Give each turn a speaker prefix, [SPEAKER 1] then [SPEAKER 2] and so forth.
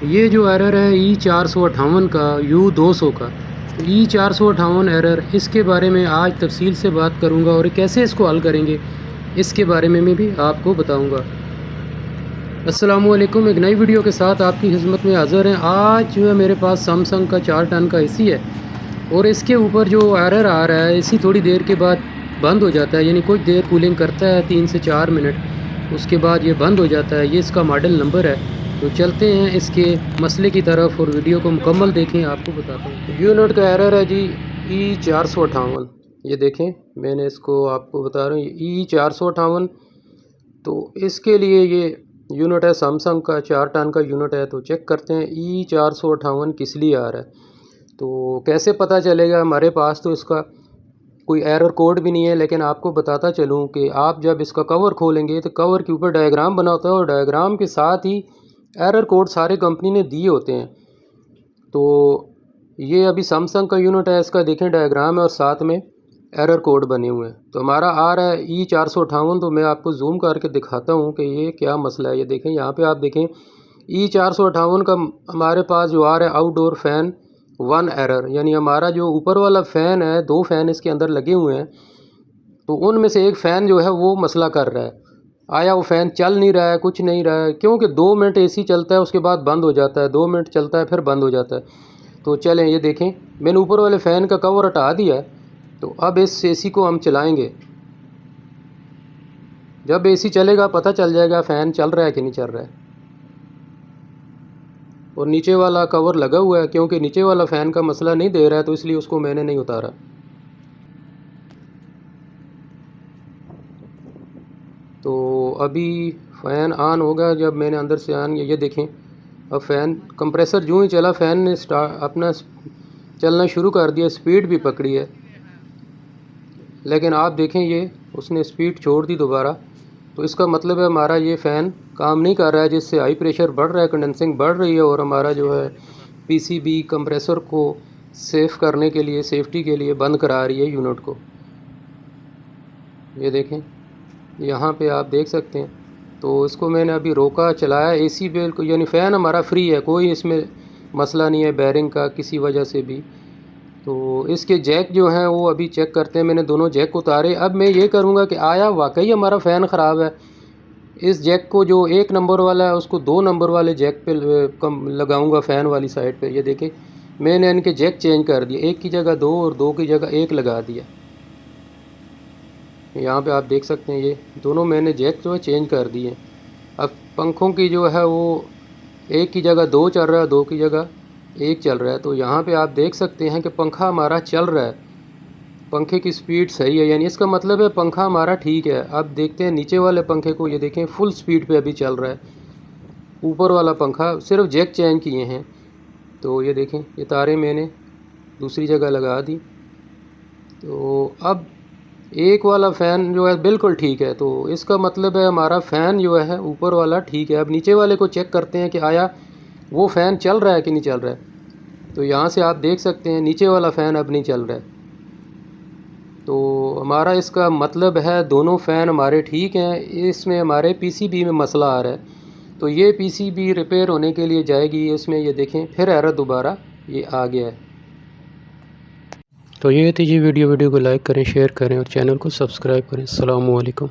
[SPEAKER 1] یہ جو ایرر ہے E458 کا U200 کا E458 ایرر، اس کے بارے میں آج تفصیل سے بات کروں گا اور کیسے اس کو حل کریں گے اس کے بارے میں بھی آپ کو بتاؤں گا۔ السلام علیکم، ایک نئی ویڈیو کے ساتھ آپ کی خدمت میں حاضر ہیں۔ آج جو ہے میرے پاس سیمسنگ کا 4 ٹن کا AC ہے اور اس کے اوپر جو ایرر آ رہا ہے AC تھوڑی دیر کے بعد بند ہو جاتا ہے، یعنی کچھ دیر کولنگ کرتا ہے 3 سے 4 منٹ، اس کے بعد یہ بند ہو جاتا ہے۔ یہ اس کا ماڈل نمبر ہے۔ تو چلتے ہیں اس کے مسئلے کی طرف اور ویڈیو کو مکمل دیکھیں، آپ کو بتاتا ہوں۔ یونٹ کا ایرر ہے جی E458، یہ دیکھیں میں نے اس کو آپ کو بتا رہا ہوں E458۔ تو اس کے لیے یہ یونٹ ہے سیمسنگ کا 4 ٹن کا یونٹ ہے۔ تو چیک کرتے ہیں E458 کس لیے آ رہا ہے، تو کیسے پتہ چلے گا؟ ہمارے پاس تو اس کا کوئی ایرر کوڈ بھی نہیں ہے، لیکن آپ کو بتاتا چلوں کہ آپ جب اس کا کور کھولیں گے تو کور کے اوپر ڈائیگرام بنا ہوتا ہے اور ڈائیگرام کے ساتھ ہی ایرر کوڈ سارے کمپنی نے دیے ہوتے ہیں۔ تو یہ ابھی سیمسنگ کا یونٹ ہے، اس کا دیکھیں ڈائیگرام ہے اور ساتھ میں ایرر کوڈ بنے ہوئے ہیں۔ تو ہمارا آ رہا ہے E458، تو میں آپ کو زوم کر کے دکھاتا ہوں کہ یہ کیا مسئلہ ہے۔ یہ دیکھیں یہاں پہ آپ دیکھیں E458 کا ہمارے پاس جو آ رہا ہے آؤٹ ڈور فین 1 ایرر، یعنی ہمارا جو اوپر والا فین ہے 2 فین اس کے اندر لگے ہوئے ہیں، تو ان میں سے ایک فین جو ہے وہ مسئلہ کر رہا ہے۔ آیا وہ فین چل نہیں رہا ہے، کچھ نہیں رہا ہے، کیونکہ 2 منٹ AC چلتا ہے اس کے بعد بند ہو جاتا ہے، 2 منٹ چلتا ہے پھر بند ہو جاتا ہے۔ تو چلیں یہ دیکھیں میں نے اوپر والے فین کا کور ہٹا دیا ہے، تو اب اس AC کو ہم چلائیں گے۔ جب AC چلے گا پتہ چل جائے گا فین چل رہا ہے کہ نہیں چل رہا ہے۔ اور نیچے والا کور لگا ہوا ہے، کیونکہ نیچے والا فین کا مسئلہ نہیں دے رہا ہے، تو اس لیے اس کو میں نے نہیں اتارا۔ تو ابھی فین آن ہوگا جب میں نے اندر سے آن کیا۔ یہ دیکھیں اب فین کمپریسر جو ہی چلا فین نے اپنا چلنا شروع کر دیا، سپیڈ بھی پکڑی ہے، لیکن آپ دیکھیں یہ اس نے سپیڈ چھوڑ دی دوبارہ۔ تو اس کا مطلب ہے ہمارا یہ فین کام نہیں کر رہا ہے، جس سے ہائی پریشر بڑھ رہا ہے، کنڈنسنگ بڑھ رہی ہے، اور ہمارا جو ہے PCB کمپریسر کو سیف کرنے کے لیے، سیفٹی کے لیے بند کرا رہی ہے یونٹ کو۔ یہ دیکھیں یہاں پہ آپ دیکھ سکتے ہیں۔ تو اس کو میں نے ابھی روکا، چلایا AC بالکل، یعنی فین ہمارا فری ہے، کوئی اس میں مسئلہ نہیں ہے بیرنگ کا کسی وجہ سے بھی۔ تو اس کے جیک جو ہیں وہ ابھی چیک کرتے ہیں، میں نے دونوں جیک اتارے۔ اب میں یہ کروں گا کہ آیا واقعی ہمارا فین خراب ہے۔ اس جیک کو جو 1 نمبر والا ہے اس کو 2 نمبر والے جیک پہ لگاؤں گا، فین والی سائڈ پہ۔ یہ دیکھیں میں نے ان کے جیک چینج کر دیے، 1 کی جگہ 2 اور 2 کی جگہ 1 لگا دیا۔ یہاں پہ آپ دیکھ سکتے ہیں یہ دونوں میں نے جیک جو ہے چینج کر دیے۔ اب پنکھوں کی جو ہے وہ 1 کی جگہ 2 چل رہا ہے، 2 کی جگہ 1 چل رہا ہے۔ تو یہاں پہ آپ دیکھ سکتے ہیں کہ پنکھا ہمارا چل رہا ہے، پنکھے کی سپیڈ صحیح ہے، یعنی اس کا مطلب ہے پنکھا ہمارا ٹھیک ہے۔ اب دیکھتے ہیں نیچے والے پنکھے کو، یہ دیکھیں فل سپیڈ پہ ابھی چل رہا ہے۔ اوپر والا پنکھا صرف جیک چینج کیے ہیں۔ تو یہ دیکھیں یہ تاریں میں نے دوسری جگہ لگا دی۔ تو اب 1 والا فین جو ہے بالکل ٹھیک ہے، تو اس کا مطلب ہے ہمارا فین جو ہے اوپر والا ٹھیک ہے۔ اب نیچے والے کو چیک کرتے ہیں کہ آیا وہ فین چل رہا ہے کہ نہیں چل رہا ہے۔ تو یہاں سے آپ دیکھ سکتے ہیں نیچے والا فین اب نہیں چل رہا ہے۔ تو ہمارا اس کا مطلب ہے دونوں فین ہمارے ٹھیک ہیں، اس میں ہمارے PCB میں مسئلہ آ رہا ہے۔ تو یہ PCB ریپیئر ہونے کے لیے جائے گی، اس میں یہ دیکھیں پھر ایرر دوبارہ یہ آ گیا ہے۔ تو یہ تھی جی ویڈیو کو لائک کریں، شیئر کریں اور چینل کو سبسکرائب کریں۔ السلام علیکم۔